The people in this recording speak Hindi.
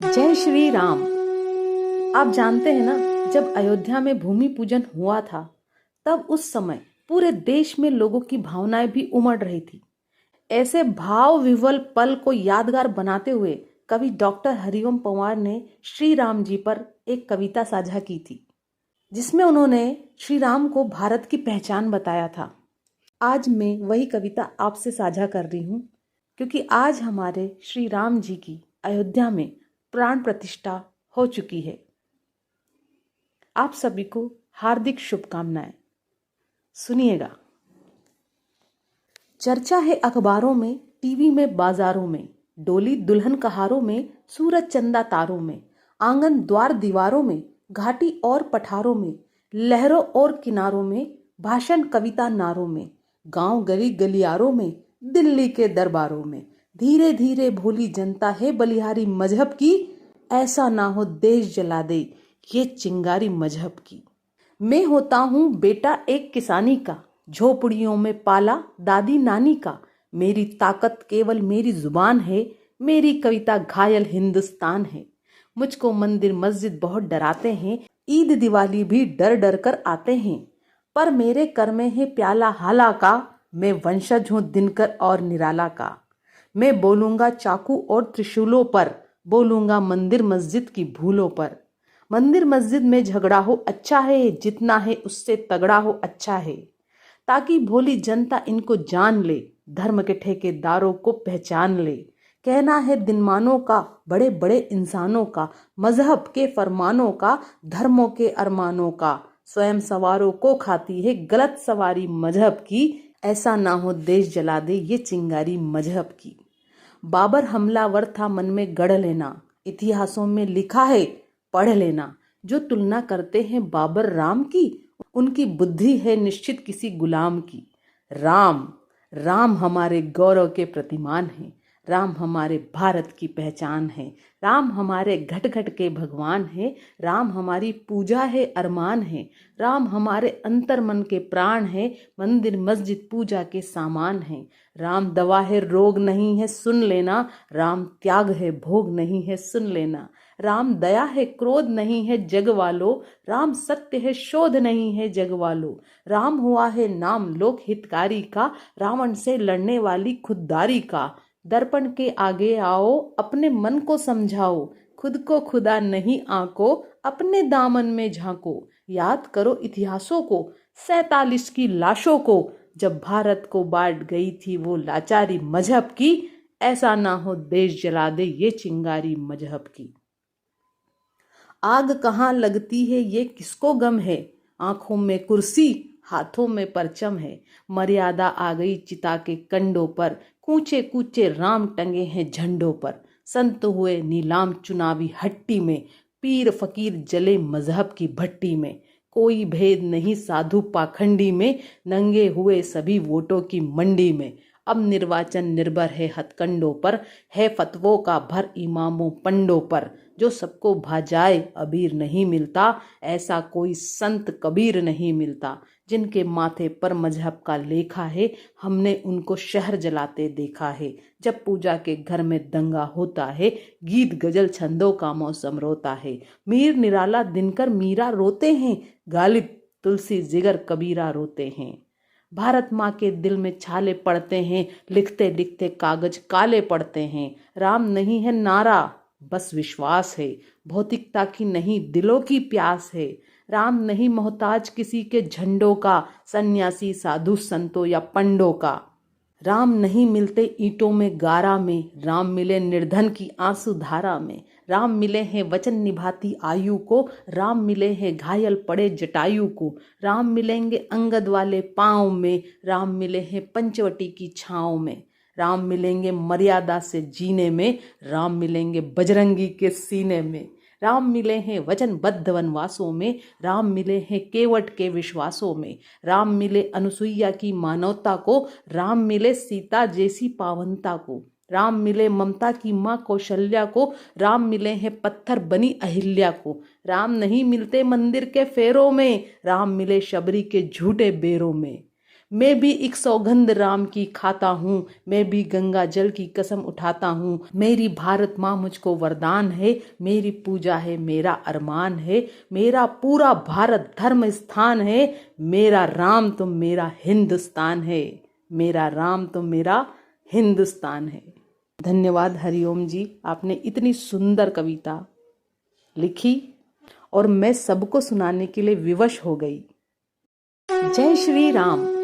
जय श्री राम। आप जानते हैं ना, जब अयोध्या में भूमि पूजन हुआ था तब उस समय पूरे देश में लोगों की भावनाएं भी उमड़ रही थी। ऐसे भाव विह्वल पल को यादगार बनाते हुए कवि डॉक्टर हरिओम पंवार ने श्री राम जी पर एक कविता साझा की थी, जिसमें उन्होंने श्री राम को भारत की पहचान बताया था। आज मैं वही कविता आपसे साझा कर रही हूँ, क्योंकि आज हमारे श्री राम जी की अयोध्या में प्राण प्रतिष्ठा हो चुकी है। आप सभी को हार्दिक शुभकामनाएं। सुनिएगा। चर्चा है अखबारों में, टीवी में, बाजारों में, डोली दुल्हन कहारों में, सूरज चंदा तारों में, आंगन द्वार दीवारों में, घाटी और पठारों में, लहरों और किनारों में, भाषण कविता नारों में, गांव गली गलियारों में, दिल्ली के दरबारों में। धीरे धीरे भोली जनता है बलिहारी मजहब की, ऐसा ना हो देश जला दे ये चिंगारी मजहब की। मैं होता हूँ बेटा एक किसानी का, झोपड़ियों में पाला दादी नानी का। मेरी ताकत केवल मेरी जुबान है, मेरी कविता घायल हिंदुस्तान है। मुझको मंदिर मस्जिद बहुत डराते हैं, ईद दिवाली भी डर डर कर आते हैं। पर मेरे कर में है प्याला हाला का, मैं वंशज हूँ दिनकर और निराला का। मैं बोलूंगा चाकू और त्रिशूलों पर, बोलूंगा मंदिर मस्जिद की भूलों पर। मंदिर मस्जिद में झगड़ा हो अच्छा है, जितना है उससे तगड़ा हो अच्छा है, ताकि भोली जनता इनको जान ले, धर्म के ठेकेदारों को पहचान ले। कहना है दिनमानों का, बड़े बड़े इंसानों का, मजहब के फरमानों का, धर्मों के अरमानों का। स्वयं सवारों को खाती है गलत सवारी मजहब की, ऐसा ना हो देश जला दे ये चिंगारी मजहब की। बाबर हमलावर था मन में गढ़ लेना, इतिहासों में लिखा है पढ़ लेना। जो तुलना करते हैं बाबर राम की, उनकी बुद्धि है निश्चित किसी गुलाम की। राम राम हमारे गौरव के प्रतिमान हैं, राम हमारे भारत की पहचान है। राम हमारे घट घट के भगवान है, राम हमारी पूजा है अरमान है। राम हमारे अंतर मन के प्राण है, मंदिर मस्जिद पूजा के सामान है। राम दवा है रोग नहीं है सुन लेना, राम त्याग है भोग नहीं है सुन लेना। राम दया है क्रोध नहीं है जग वालो, राम सत्य है शोध नहीं है जग वालो। राम हुआ है नाम लोक हितकारी का, रावण से लड़ने वाली खुददारी का। दर्पण के आगे आओ अपने मन को समझाओ, खुद को खुदा नहीं आंको, अपने दामन में झांको। याद करो इतिहासों को, 47 की लाशों को, जब भारत को बांट गई थी वो लाचारी मजहब की। ऐसा ना हो देश जला दे ये चिंगारी मजहब की। आग कहाँ लगती है ये किसको गम है, आंखों में कुर्सी हाथों में परचम है। मर्यादा आ गई चिता के कंडों पर, कूचे कूचे राम टंगे हैं झंडों पर। संत हुए नीलाम चुनावी हट्टी में, पीर फकीर जले मजहब की भट्टी में। कोई भेद नहीं साधु पाखंडी में, नंगे हुए सभी वोटों की मंडी में। अब निर्वाचन निर्भर है हथकंडों पर, है फतवों का भर इमामों पंडों पर। जो सबको भा जाए अबीर नहीं मिलता, ऐसा कोई संत कबीर नहीं मिलता। जिनके माथे पर मजहब का लेखा है, हमने उनको शहर जलाते देखा है। जब पूजा के घर में दंगा होता है, गीत गजल छंदों का मौसम रोता है। मीर निराला दिनकर मीरा रोते हैं, गालिब तुलसी जिगर कबीरा रोते हैं। भारत माँ के दिल में छाले पड़ते हैं, लिखते लिखते कागज काले पड़ते हैं। राम नहीं है नारा बस विश्वास है, भौतिकता की नहीं दिलों की प्यास है। राम नहीं मोहताज किसी के झंडों का, सन्यासी साधु संतों या पंडों का। राम नहीं मिलते ईंटों में गारा में, राम मिले निर्धन की आंसू धारा में। राम मिले हैं वचन निभाती आयु को, राम मिले हैं घायल पड़े जटायु को। राम मिलेंगे अंगद वाले पाँव में, राम मिले हैं पंचवटी की छाँव में। राम मिलेंगे मर्यादा से जीने में, राम मिलेंगे बजरंगी के सीने में। राम मिले हैं वचनबद्ध वनवासों में, राम मिले हैं केवट के विश्वासों में। राम मिले अनुसुईया की मानवता को, राम मिले सीता जैसी पावनता को। राम मिले ममता की माँ कौशल्या को, राम मिले हैं पत्थर बनी अहिल्या को। राम नहीं मिलते मंदिर के फेरों में, राम मिले शबरी के झूठे बेरों में। मैं भी एक सौगंध राम की खाता हूँ, मैं भी गंगा जल की कसम उठाता हूँ। मेरी भारत माँ मुझको वरदान है, मेरी पूजा है मेरा अरमान है। मेरा पूरा भारत धर्म स्थान है, मेरा राम तो मेरा हिंदुस्तान है, मेरा राम तो मेरा हिंदुस्तान है। धन्यवाद हरिओम जी, आपने इतनी सुंदर कविता लिखी और मैं सबको सुनाने के लिए विवश हो गई। जय श्री राम।